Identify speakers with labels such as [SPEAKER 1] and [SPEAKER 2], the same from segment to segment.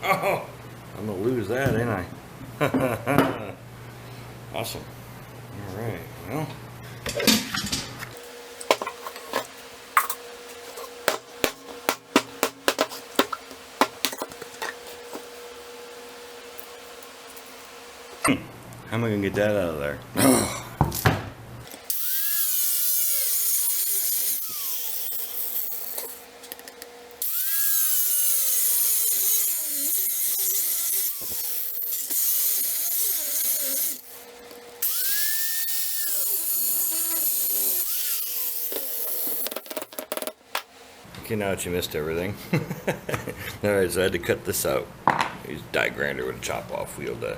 [SPEAKER 1] Oh, I'm gonna lose that, ain't I? Awesome. All right. Well. How am I gonna get that out of there? Okay, now that you missed everything. Alright, so I had to cut this out. Use a die grinder with a chop off wheel to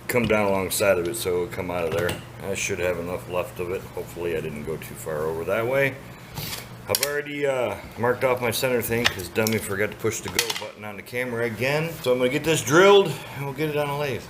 [SPEAKER 1] come down alongside of it so it would come out of there. I should have enough left of it. Hopefully I didn't go too far over that way. I've already marked off my center thing because dummy forgot to push the go button on the camera again. So I'm going to get this drilled and we'll get it on a lathe.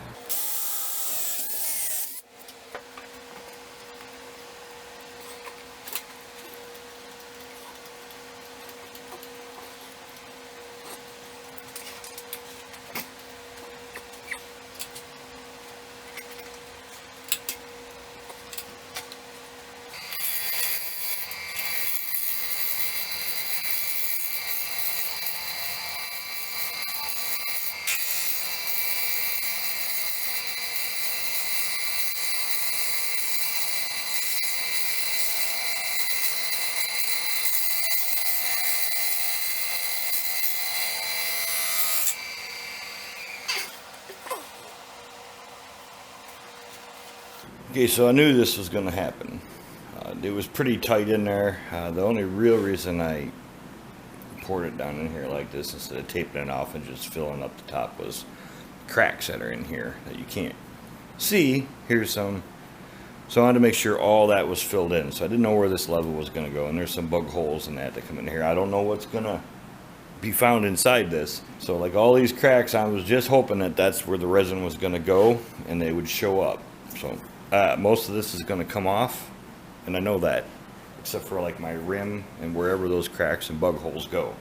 [SPEAKER 1] Okay, so I knew this was going to happen. It was pretty tight in there. The only real reason I poured it down in here like this instead of taping it off and just filling up the top was cracks that are in here that you can't see. Here's some. So I wanted to make sure all that was filled in. So I didn't know where this level was going to go. And there's some bug holes in that come in here. I don't know what's going to be found inside this. So like all these cracks, I was just hoping that that's where the resin was going to go and they would show up. So most of this is going to come off, and I know that, except for like my rim and wherever those cracks and bug holes go.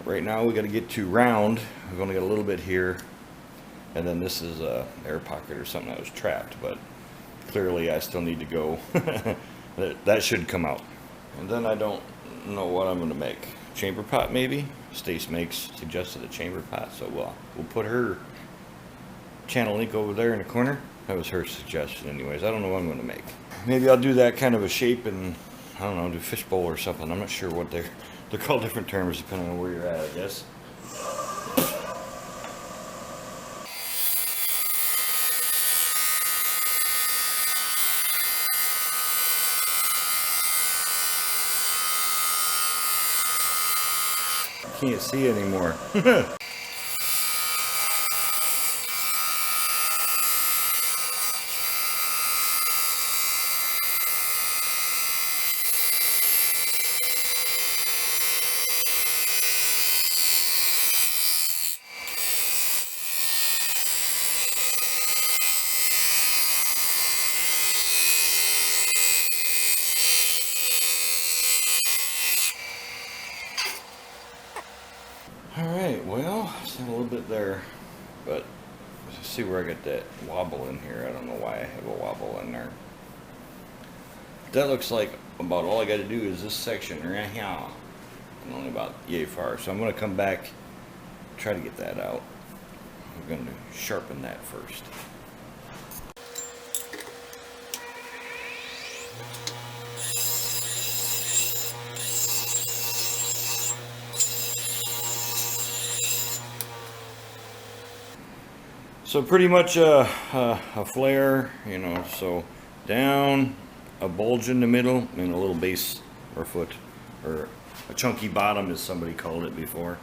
[SPEAKER 1] Right now we got to get to round. We've only got a little bit here, and then this is a air pocket or something that was trapped, but clearly I still need to go. That should come out. And then I don't know what I'm going to make. Chamber pot maybe? Stace suggested a chamber pot, so we'll put her channel link over there in the corner. That was her suggestion anyways. I don't know what I'm going to make. Maybe I'll do that kind of a shape and, I don't know, do fishbowl or something. I'm not sure what they're called different terms depending on where you're at, I guess. Can't see anymore. Alright, well, it's a little bit there, but let's see where I get that wobble in here. I don't know why I have a wobble in there. That looks like about all I got to do is this section right here, and only about yay far. So I'm going to come back, try to get that out. I'm going to sharpen that first. So pretty much a flare, you know, so down, a bulge in the middle, and a little base or foot, or a chunky bottom as somebody called it before.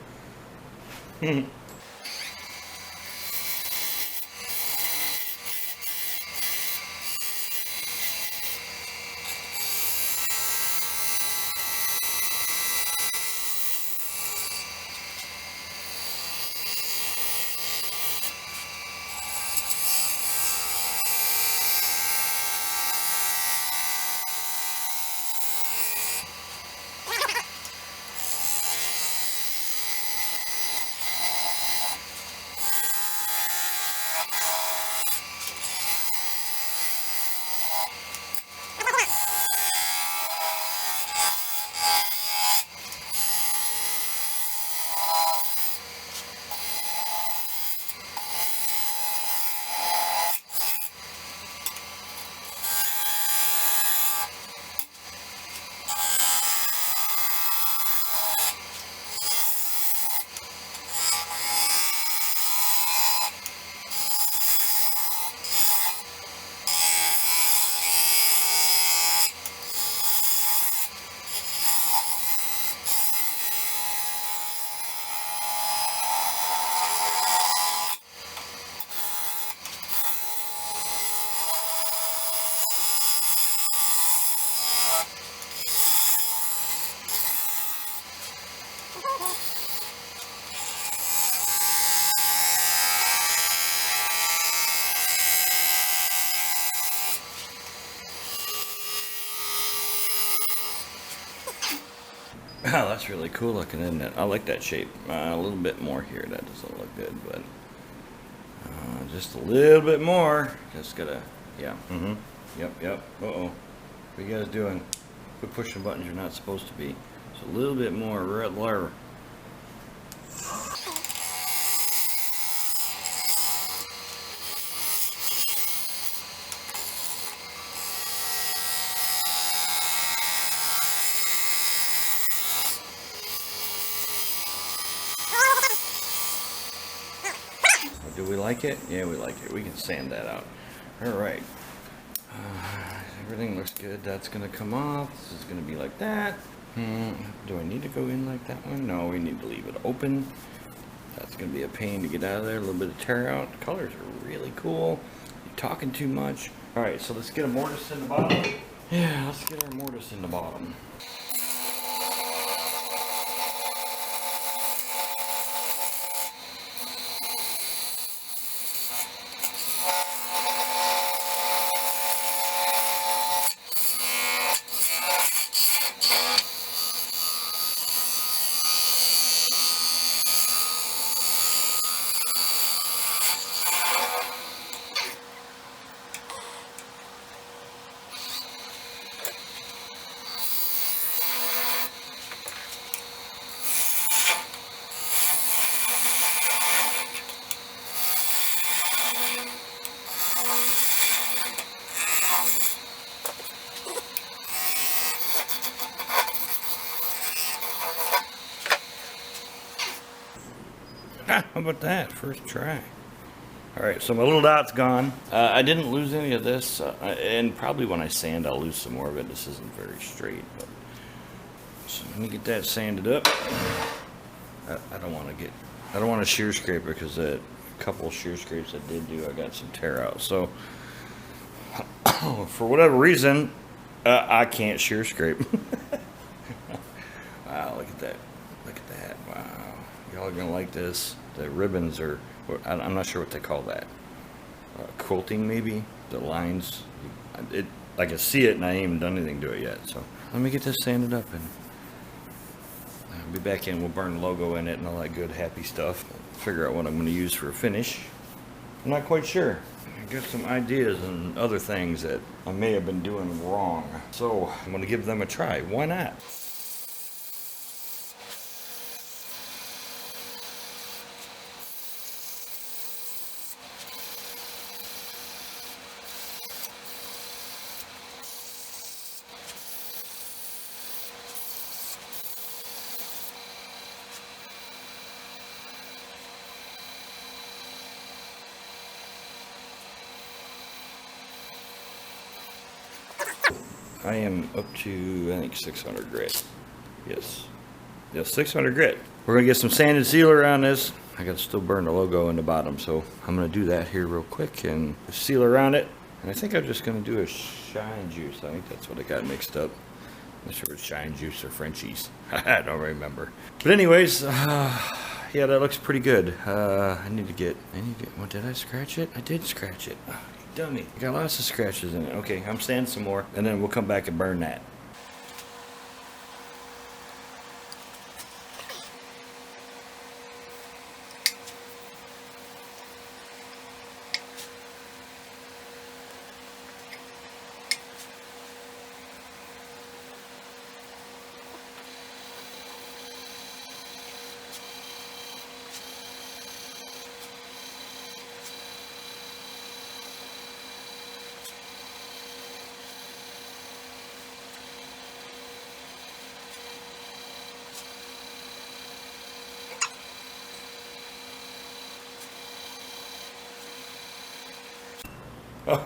[SPEAKER 1] Oh, that's really cool looking, isn't it? I like that shape. A little bit more here. That doesn't look good, but just a little bit more. Just gotta, yeah. Yep. Uh-oh. What are you guys doing? Quit pushing buttons you're not supposed to be. Just a little bit more right there. Do we like it? Yeah, we like it. We can sand that out. All right. Everything looks good. That's going to come off. This is going to be like that. Do I need to go in like that one? No, we need to leave it open. That's going to be a pain to get out of there. A little bit of tear out. The colors are really cool. You're talking too much. All right, so let's get a mortise in the bottom. Yeah, let's get our mortise in the bottom. How about that? First try. All right, so my little dot's gone. I didn't lose any of this, and probably when I sand, I'll lose some more of it. This isn't very straight, but so let me get that sanded up. I don't want to shear scrape it because a couple of shear scrapes I did do, I got some tear out. So for whatever reason, I can't shear scrape. Wow, look at that! Look at that! Wow, y'all are gonna like this. The ribbons are, I'm not sure what they call that. Quilting maybe? The lines. I can see it and I ain't even done anything to it yet. So let me get this sanded up and I'll be back in. We'll burn the logo in it and all that good happy stuff. Figure out what I'm going to use for a finish. I'm not quite sure. I got some ideas and other things that I may have been doing wrong. So I'm going to give them a try. Why not? I am up to, I think, 600 grit. Yes, 600 grit. We're gonna get some sanded sealer on this. I gotta still burn the logo in the bottom, so I'm gonna do that here real quick and seal around it. And I think I'm just gonna do a shine juice. I think that's what I got mixed up. I'm not sure it's shine juice or Frenchies. I don't remember. But anyways, yeah, that looks pretty good. I need to get, what, did I scratch it? I did scratch it. Oh, you dummy. I got lots of scratches in it. Okay, I'm sanding some more, and then we'll come back and burn that.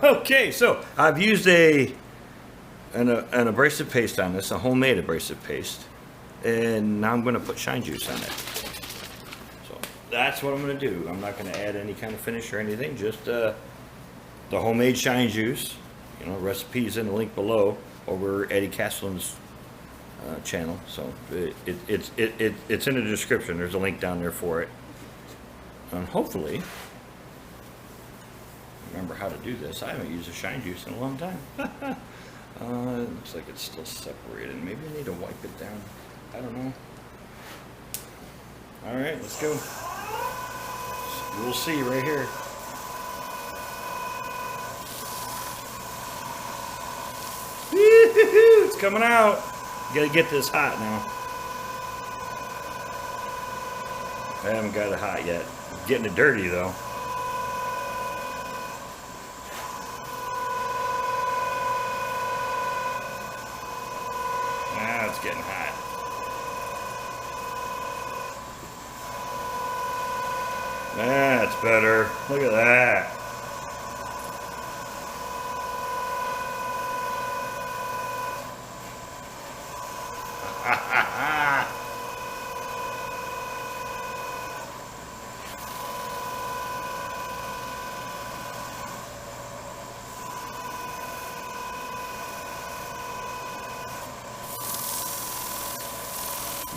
[SPEAKER 1] Okay, so I've used an abrasive paste on this, a homemade abrasive paste, and now I'm going to put shine juice on it. So that's what I'm going to do. I'm not going to add any kind of finish or anything, just the homemade shine juice. You know, recipe's in the link below over Eddie Castleton's channel. So it's in the description. There's a link down there for it, and hopefully remember how to do this. I haven't used a shine juice in a long time. It looks like it's still separated. Maybe I need to wipe it down. I don't know. All right, let's go. We'll see right here. It's coming out. You gotta get this hot now. I haven't got it hot yet. I'm getting it dirty though. Now it's getting hot. That's better. Look at that.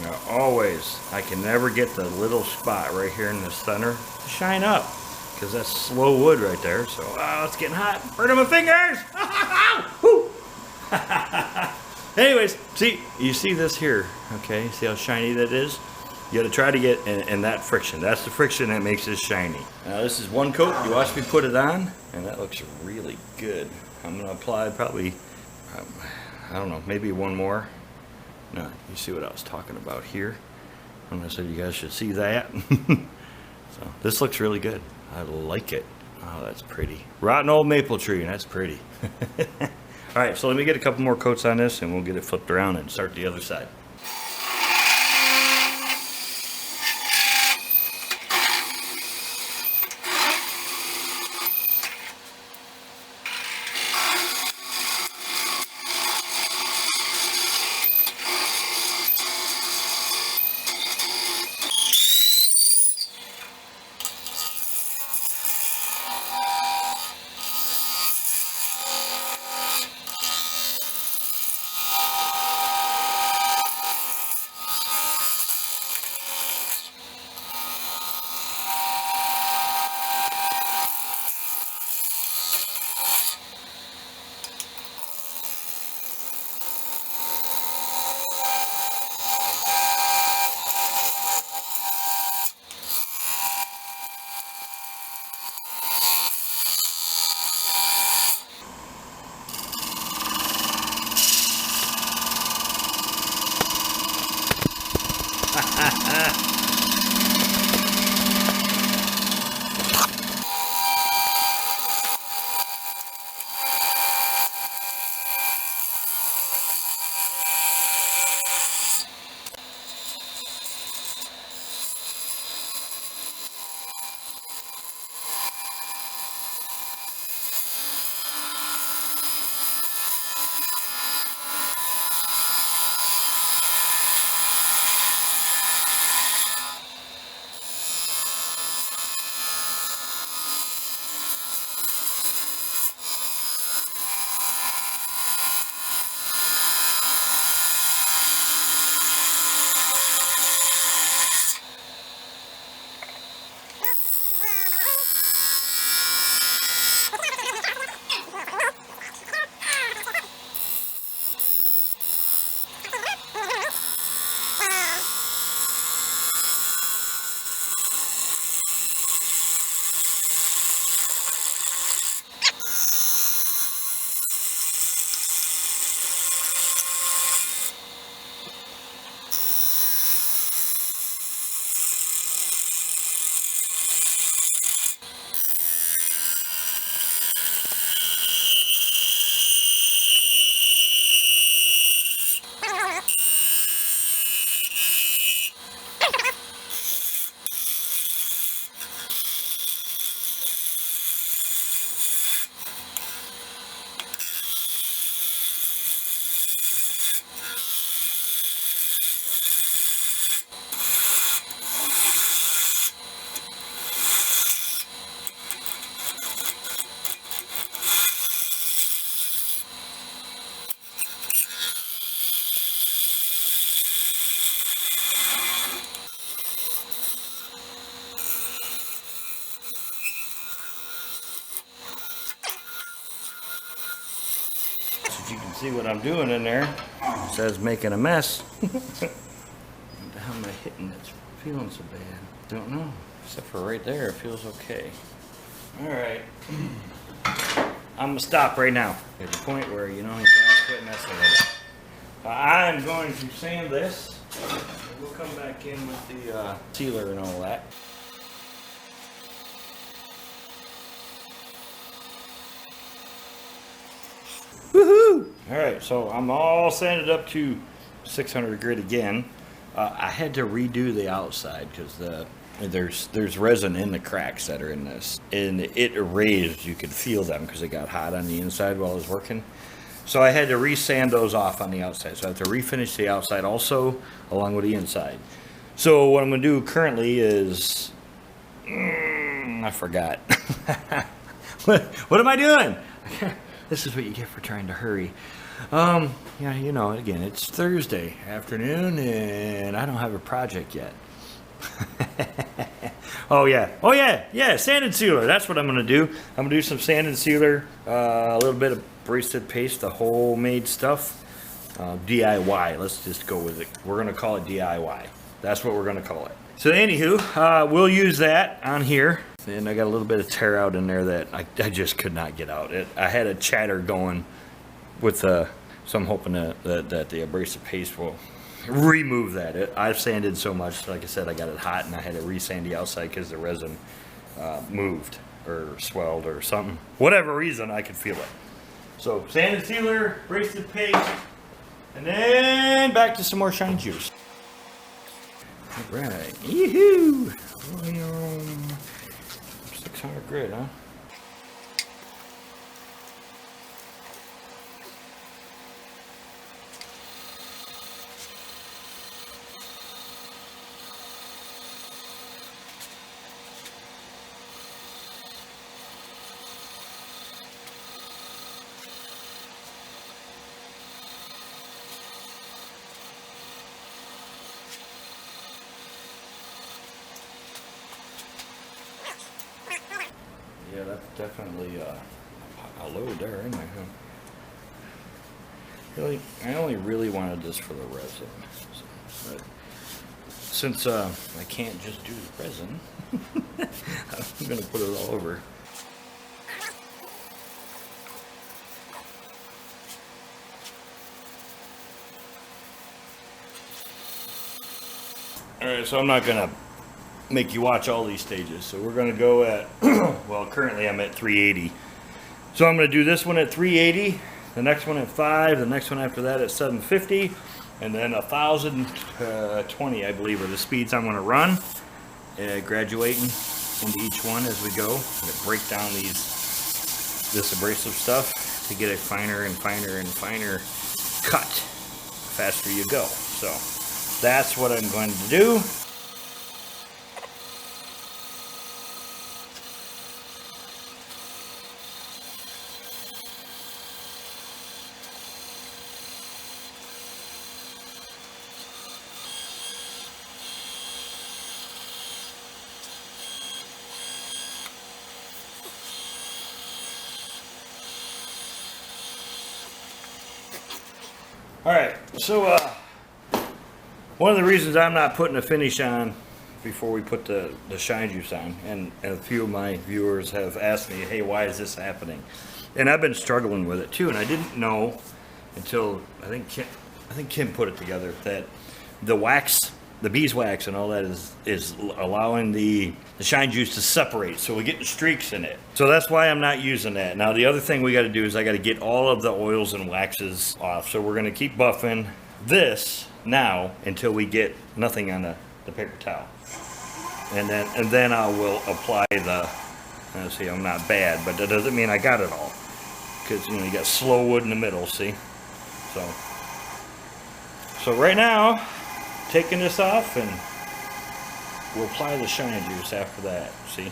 [SPEAKER 1] Now always, I can never get the little spot right here in the center to shine up because that's slow wood right there. So, oh, it's getting hot. Burning my fingers. Anyways, see, you see this here, okay? See how shiny that is? You gotta try to get in that friction. That's the friction that makes this shiny. Now this is one coat. You watch me put it on, and that looks really good. I'm gonna apply probably, I don't know, maybe one more. No, you see what I was talking about here. And I said you guys should see that. So this looks really good. I like it. Oh, that's pretty. Rotten old maple tree, and that's pretty. All right, so let me get a couple more coats on this, and we'll get it flipped around and start the other side. You can see what I'm doing in there. It says making a mess. how am I hitting it? Feeling so bad. Don't know. Except for right there, it feels okay. Alright. I'm gonna stop right now. At the point where, you know, you gotta quit messing with it. I'm going to sand this. And we'll come back in with the sealer and all that. Woohoo! Alright, so I'm all sanded up to 600 grit again. I had to redo the outside because there's resin in the cracks that are in this, and it erased. You could feel them because it got hot on the inside while I was working. So I had to re-sand those off on the outside. So I have to refinish the outside also along with the inside. So what I'm going to do currently is I forgot. What am I doing? This is what you get for trying to hurry. Yeah, you know, again, it's Thursday afternoon and I don't have a project yet. Oh yeah, sand and sealer. That's what I'm gonna do. I'm gonna do some sand and sealer, a little bit of bracelet paste, the homemade stuff, DIY. Let's just go with it. We're gonna call it DIY. That's what we're gonna call it. So anywho, we'll use that on here. And I got a little bit of tear out in there that I just could not get out. I had a chatter going with so I'm hoping that the abrasive paste will remove that. I've sanded so much, like I said, I got it hot and I had to re-sand the outside because the resin moved or swelled or something. Whatever reason, I could feel it. So sand and sealer, abrasive paste, and then back to some more shine juice. All right, yee-hoo! 600 grit, huh? Yeah, that's definitely a load there, isn't it? Really, I only really wanted this for the resin. But since I can't just do the resin, I'm going to put it all over. Alright, so I'm not going to make you watch all these stages. So we're going to go at, well, currently I'm at 380. So I'm going to do this one at 380, the next one at 5, the next one after that at 750, and then 1,020, I believe, are the speeds I'm going to run, graduating into each one as we go. I'm going to break down this abrasive stuff to get a finer and finer and finer cut the faster you go. So that's what I'm going to do. Alright, so one of the reasons I'm not putting a finish on before we put the shine juice on, and a few of my viewers have asked me, hey, why is this happening? And I've been struggling with it too, and I didn't know until I think Kim put it together that the wax, the beeswax and all that is allowing the shine juice to separate, so we get the streaks in it. So that's why I'm not using that. Now the other thing we got to do is I got to get all of the oils and waxes off. So we're going to keep buffing this now until we get nothing on the paper towel, and then I will apply the. See, I'm not bad, but that doesn't mean I got it all, because you know you got slow wood in the middle. See, so right now, taking this off, and we'll apply the shine juice after that. See?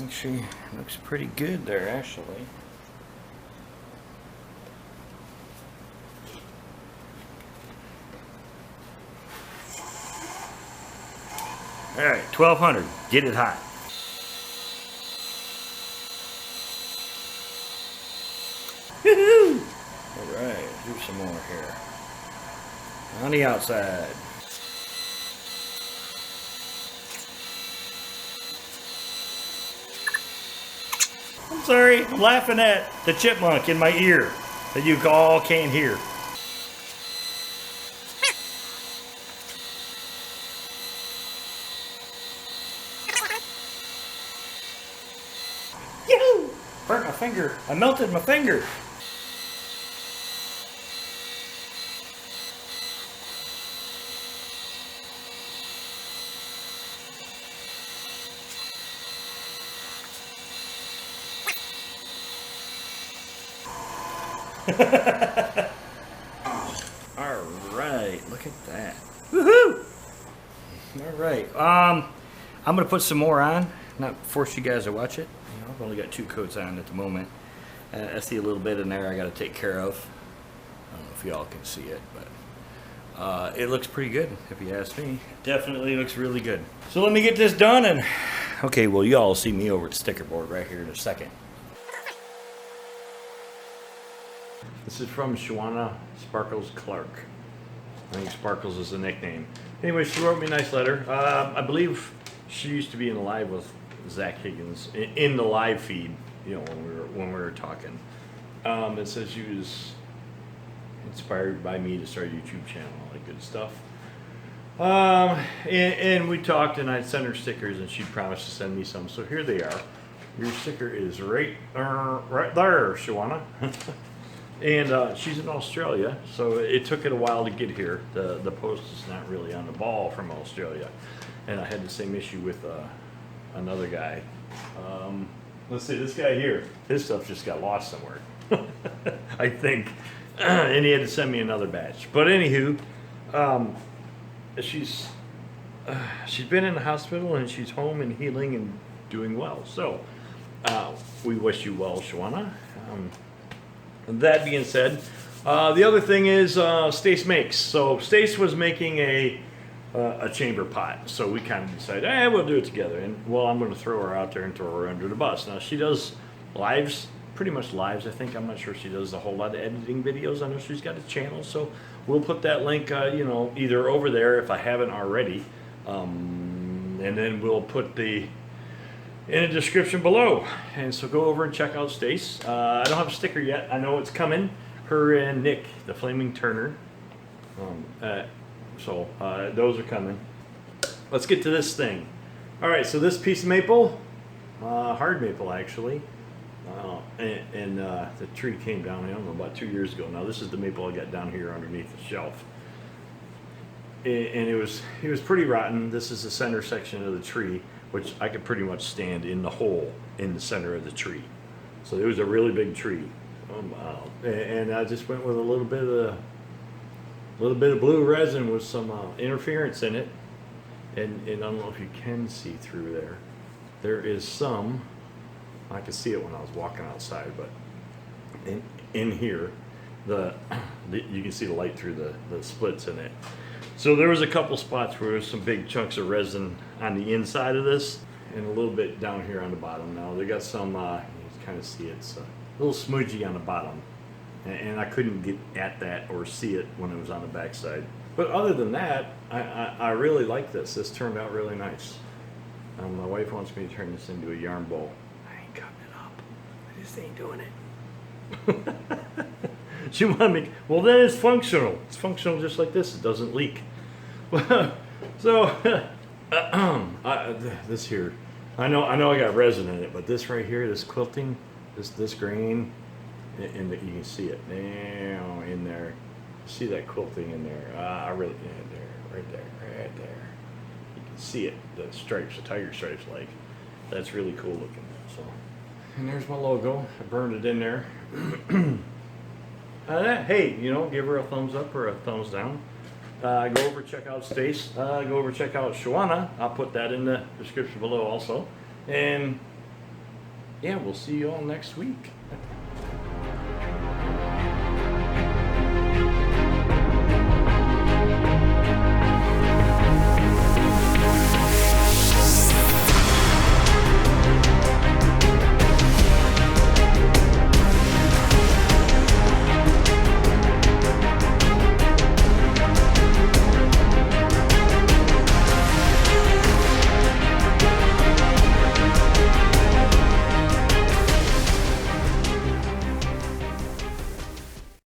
[SPEAKER 1] Actually, looks pretty good there, actually. All right, 1200. Get it hot. Woohoo! All right, do some more here. On the outside. I'm sorry, I'm laughing at the chipmunk in my ear that you all can't hear. Yoo-hoo! Burnt my finger. I melted my finger. All right, look at that. Woohoo! All right, I'm gonna put some more on. Not force you guys to watch it. You know, I've only got 2 coats on at the moment. I see a little bit in there I got to take care of. I don't know if y'all can see it, but it looks pretty good if you ask me. Definitely looks really good. So let me get this done, and okay, well y'all see me over at the sticker board right here in a second. This is from Shawana Sparkles Clark. I think Sparkles is the nickname. Anyway, she wrote me a nice letter. I believe she used to be in the live with Zach Higgins in the live feed. You know, when we were talking. It says she was inspired by me to start a YouTube channel, all that good stuff. And we talked, and I sent her stickers, and she promised to send me some. So here they are. Your sticker is right there, Shawana. And she's in Australia, so it took it a while to get here. The post is not really on the ball from Australia. And I had the same issue with another guy. Let's see, this guy here, his stuff just got lost somewhere, I think. And he had to send me another batch. But anywho, she's been in the hospital, and she's home and healing and doing well. So we wish you well, Shawana. That being said, the other thing is Stace makes. So Stace was making a chamber pot. So we kind of decided, we'll do it together. And well, I'm going to throw her out there and throw her under the bus. Now she does lives, pretty much lives. I think I'm not sure she does a whole lot of editing videos. I know she's got a channel, so we'll put that link, you know, either over there if I haven't already, and then we'll put in the description below. And so go over and check out Stace. I don't have a sticker yet. I know it's coming. Her and Nick, the Flaming Turner. So those are coming. Let's get to this thing. All right, so this piece of maple, hard maple actually, and the tree came down, I don't know, about 2 years ago. Now this is the maple I got down here underneath the shelf. And it was pretty rotten. This is the center section of the tree, which I could pretty much stand in the hole in the center of the tree. So it was a really big tree. And I just went with a little bit of blue resin with some interference in it. And I don't know if you can see through there. There is some, I could see it when I was walking outside, but in here, you can see the light through the splits in it. So there was a couple spots where there's some big chunks of resin on the inside of this, and a little bit down here on the bottom. Now they got some, you can kind of see it's a little smudgy on the bottom, and I couldn't get at that or see it when it was on the backside. But other than that, I really like this. This turned out really nice. My wife wants me to turn this into a yarn bowl. I ain't cutting it up. I just ain't doing it. She wanted me, well then it's functional. It's functional just like this. It doesn't leak. So, this here, I know I got resin in it, but this right here, this quilting, this grain, and you can see it now in there. See that quilting in there? I really, right there. You can see it, the stripes, the tiger stripes, like that's really cool looking. So, and there's my logo. I burned it in there. Hey, you know, give her a thumbs up or a thumbs down. Go over, check out Stace. Go over, check out Shawana. I'll put that in the description below also. And yeah, we'll see you all next week.